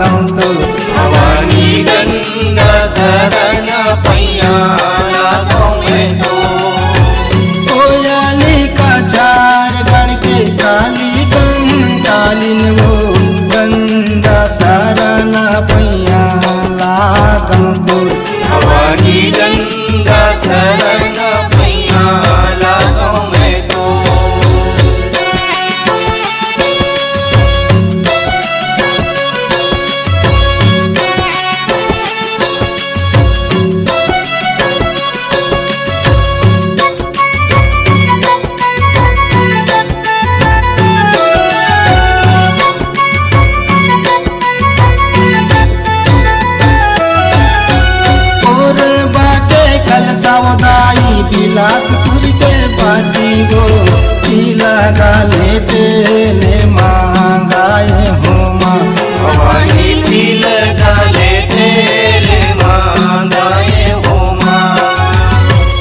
लागौ तो भवानी गंगा शरण पैया लागौ मैं तो कोयली का चार गण के काली कालीन वो गंगा शरण पैया लागौ तो भवानी गंगा शरण पैया लागौ मैं तो सावधाई बिलासपुर के बाती वो लगा लेते ले मांगाए हो माँ भवानी लगा लेते ले मांगाए हो माँ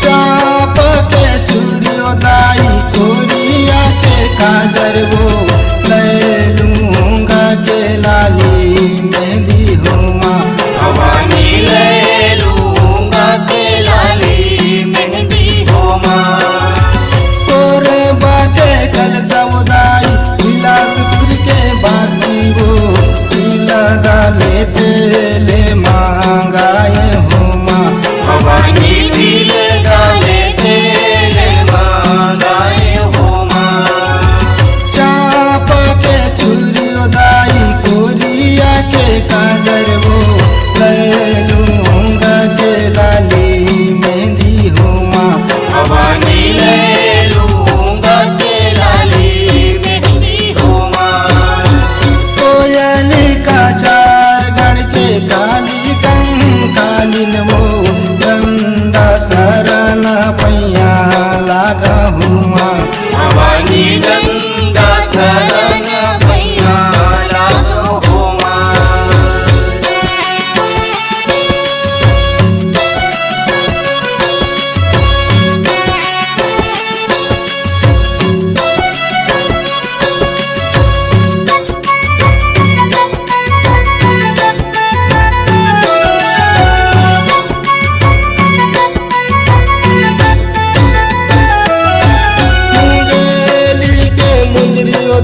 चाप के चूड़ियोदाई कोरिया के काजर वो ले लूंगा के लाली मेहंदी हो माँ भवानी ले लूंगा के लाली मेहंदी हो माँ बाके कल समुदाय बिलासपुर के बाती वो लगा लेते ले मांगाए हो माँ भवानी लगा लेते ले मांगाए हो माँ चाप के चूड़ियोदाई कोरिया के काजर वो ले लूंगा के लाली मेहंदी हो माँ भवानी ले लूंगा के लाली मेहंदी हो माँ कोयली का चार गण के काली कालीन वो गंगा शरण पैया लागा हुआ भवानी गंगा शरण पैया लागौ हो माँ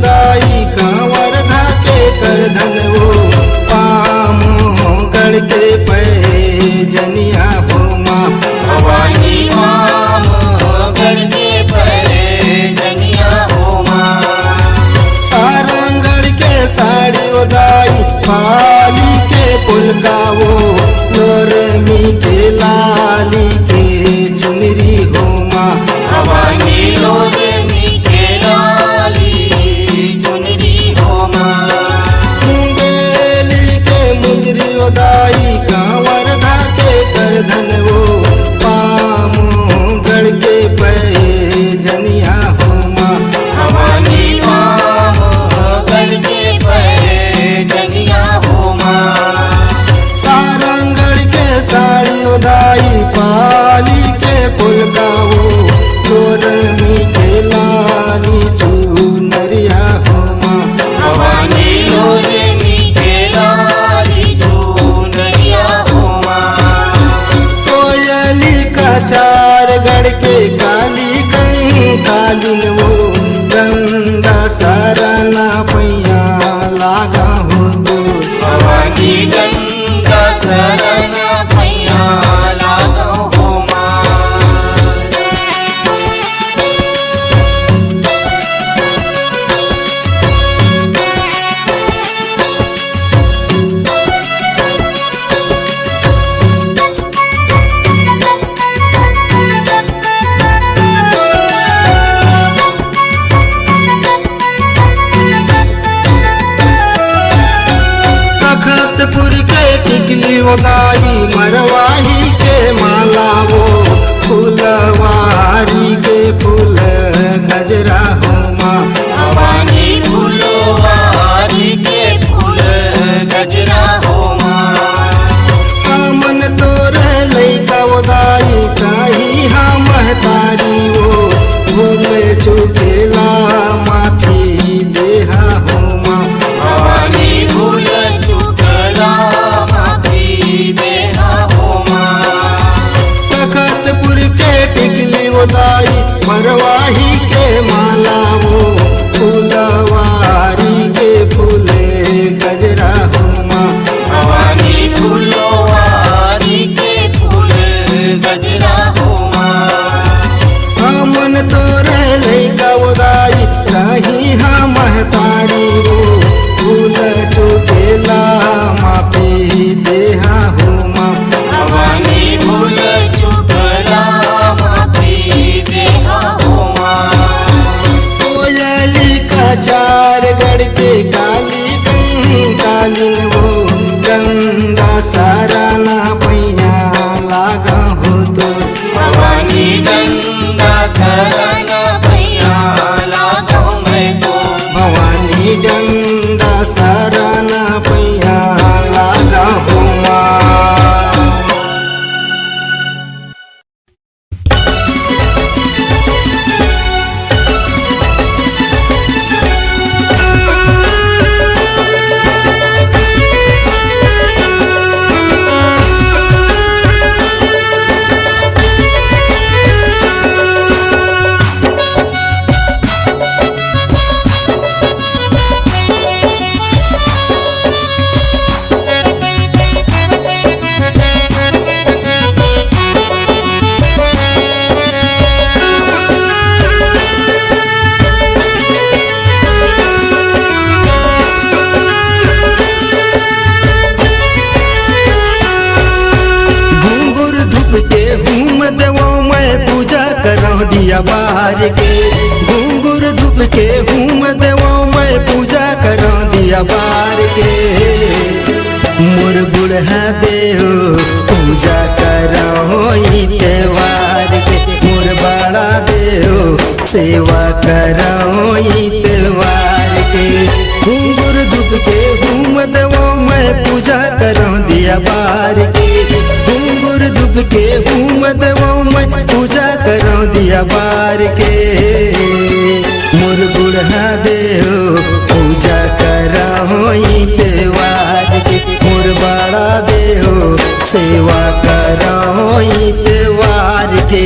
दाई कांवर धाके कर धन वो पाम गढ़ के पे जनिया हो माँ भवानी माम गढ़ के पे जनिया हो माँ सारंगढ़ के साड़ी दाई पाली के पुलका वो लोरमी के लाली के चुनरी हो माँ भवानी लोरमी के लाली चुनरी हो माँ मुंगेली के मुंजरी दाई कांवर धाके कर धन वो पाम गढ़ के पे जनिया हो माँ भवानी माम गढ़ के पे जनिया हो माँ सारंगढ़ के साड़ी दाई पाली के पुलका वो लोरमी के लाली चुनरिया हो माँ भवानी लोरमी के लाली चुनरिया हो माँ कोयली का चार गढ़ के काली कालीन वो गंगा शरण पैया लागा हो तो भवानी गंगा शरण पैया लागौ हो माँ तखतपुर के टिकली दाई मरवाही के माला वो फुलवारी के फूल गजरा हो माँ भवानी फूलवारी के फूल गजरा हो माँ मन तोर लैका दाई काही हम महतारी वो भूले चुकेला माफी देहा हो माँ भवानी भूल चुकल दाई मरवाही के माला वो फूलवारी के फूले गजरा हो माँ। भवानी फूलवारी के फूल गजरा हो माँ। मन तो रहे गवदाई रही हाँ महतारी वो फूल चुकेला मापी देहा हो माँ। भवानी फूल चुकला माफी देहा हो माँ। कोयली का चार गढ़ के काली कालीन वो गंगा सारा ना पैया लागा हो तो। भवानी गंगा शरण भैया लागो मैं तो। भवानी गंगा सारा ना पैया लागा हो माँ। दिया बार के घुंघुर धूप के घूम देवो मैं पूजा करो दिया बार के। मोर बुढ़ा देव पूजा करो त्योहार के। मोर बड़ा देव सेवा करो त्योहार के। घुंघुर धूप के घूम देवो मैं पूजा करो दिया बार के। घुंघुर धूप के घूम देवो मैं पूजा करो दिया बार के। मोर बुढ़ा देव पूजा करो त्योहार के। मोर बड़ा देव सेवा करो त्योहार के।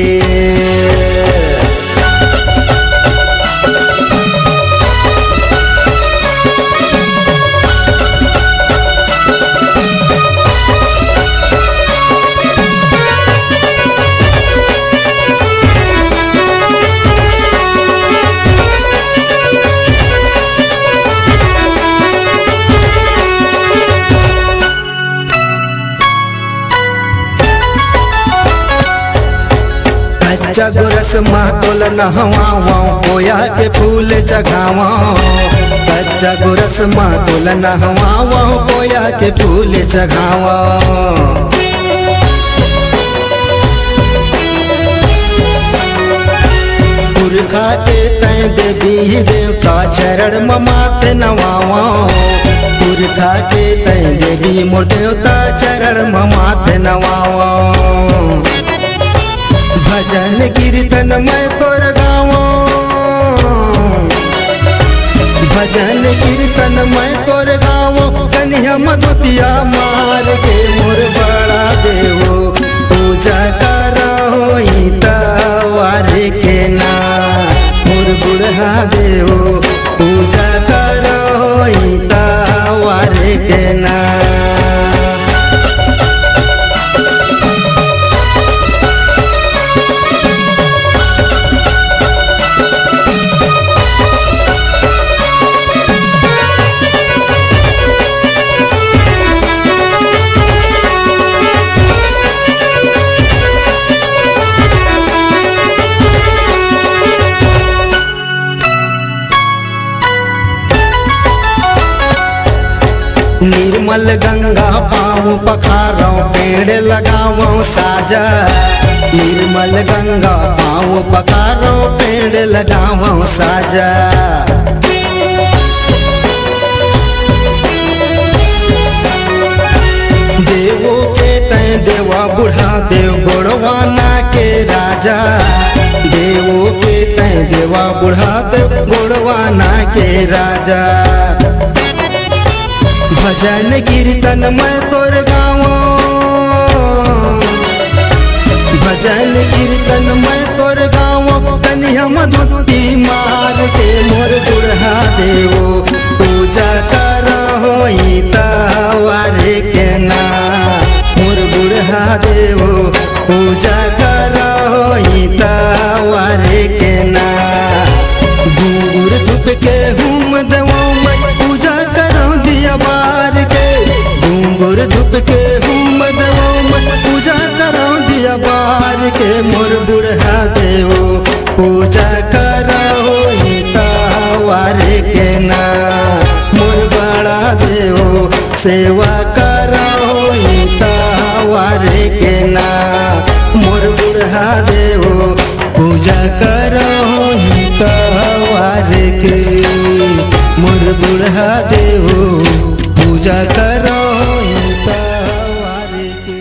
कच्चा गोरस मातोल नहवाओ कोया के फूल चढ़ाओ। कच्चा गोरस मातोल नहवाओ कोया के फूल चढ़ाओ। पुरखा के तय देवी देवता चरण माते नवाओ। पुरखा के तय देवी मोर देवता चरण माते नवाओ। भजन कीर्तन मैं तोर गावो। भजन कीर्तन मैं तोर गावो। कन्हैया मधुतिया मार के मोर बड़ा देवो पूजा करो तवार के ना। मोर बुढ़ा देवो पूजा करो तवार के ना। निर्मल गंगा पाऊँ पखारो पेड़ लगाओ साजा। निर्मल गंगा पाऊँ पखारो पेड़ लगाओ साजा। देवो के तय देवा बुढ़ा देव गोड़वाना के राजा। देवो के तय देवा बुढ़ा देव गोड़वाना के राजा। भजन कीर्तन मैं तोर गावो। भजन कीर्तन मैं तोर गावो। पूजा करो हितवारे के ना मोर बड़ा देवो सेवा करो हितवारे के ना मोर बुढ़ा देवो पूजा करो हितवारे के मोर बुढ़ा देवो पूजा करो हितवारे के।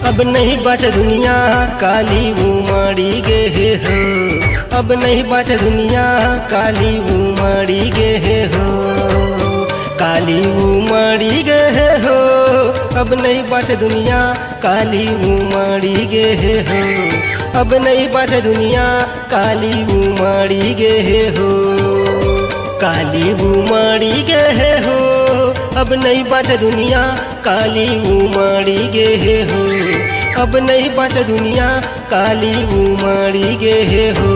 अब नहीं बच दुनिया काली उमड़ी गे हो, अब नहीं बच दुनिया काली उमड़ी गे हो, काली उमड़ी गे हो, अब नहीं बच दुनिया काली उमड़ी गे हो, अब नहीं बच दुनिया काली उमड़ी गे हो, काली उमड़ी गे हो, अब नहीं बच दुनिया काली उमड़ी गे हो, अब नहीं बच दुनिया काली उमड़ी गे हो।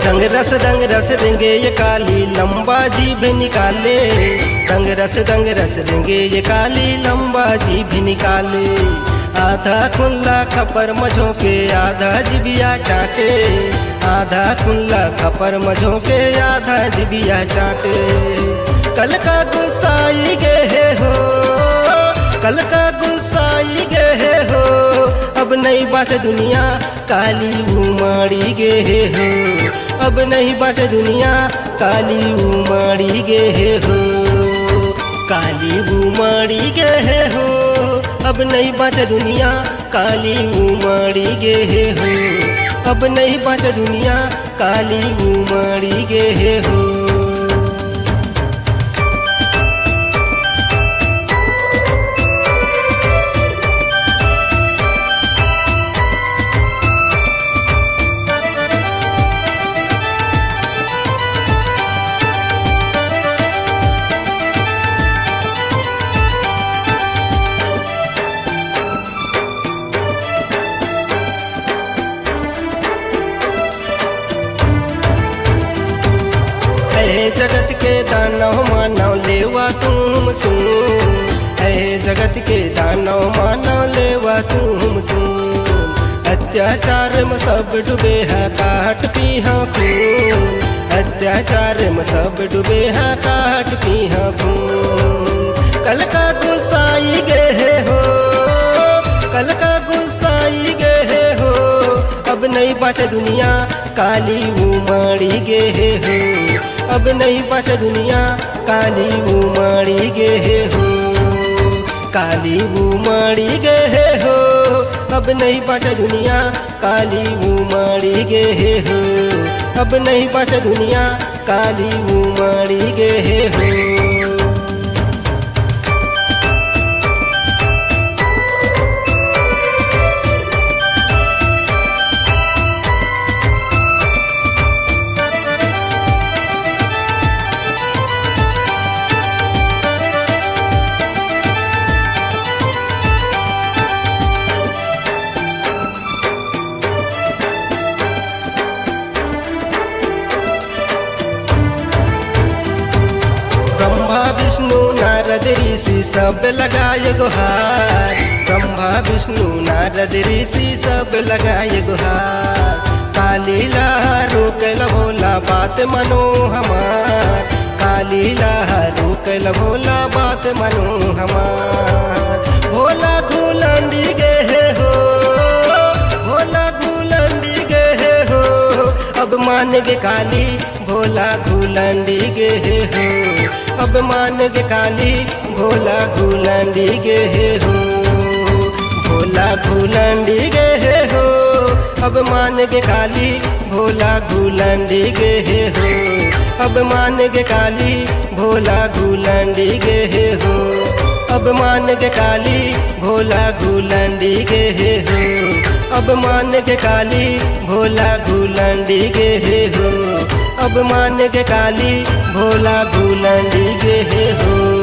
दंग रस रेंगे ये काली लंबा जीभ निकाले, दंग रस रेंगे ये काली लंबा जीभ निकाले, आधा खुल्ला खपर मझों के आधा जिबिया चाटे, आधा खुल्ला खपर मझों के आधा जिबिया चाटे, कल का गुस्साई गे हो, कल का गुस्साई गे हो, अब नहीं बच दुनिया काली उमड़ी गे हो, अब नहीं बच दुनिया काली उमड़ी गे हो, काली उमड़ी गे हो, अब नहीं बच दुनिया काली उमड़ी गे हो, अब नहीं बच दुनिया काली उमड़ी गे हो। जगत के दानव मानव लेवा तुम सुन, है जगत के दानव मानव लेवा तुम सुन, अत्याचार में सब डूबे है काट पी हाँ खून, अत्याचार में सब डूबे है काट पी हाँ खून, कल का गुस्साई गे हो, कल का गुस्साई गे हो, अब नहीं बच दुनिया काली उमड़ी गे हो, अब नहीं बच दुनिया काली उमड़ी गे हो, काली उमड़ी गे हो, अब नहीं बच दुनिया काली उमड़ी गे हो, अब नहीं बच दुनिया काली उमड़ी गे हो। विष्णु नारद ऋषि सब लगाए गुहार, ब्रह्मा विष्णु नारद ऋषि सब लगाए गुहार, काली लहर रोकल भोला बात मनो हमार, काली लहर रोकल भोला बात मनो हमार, भोला घुलंडी गे हो, भोला घुलंडी गे हो, अब मान गे काली भोला घुलंडी गे हो। अब मान गे काली भोला घुलंडी गे हो। भोला घुलंडी गे हो। अब मान गे काली भोला घुलंडी गे हो। अब मान गे काली भोला घुलंडी गे हो। अब मान गे काली भोला घुलंडी गे हो। अब मान गे काली भोला घुलंडी गे हो। अब मान गे काली भोला घुलंडी गे हो।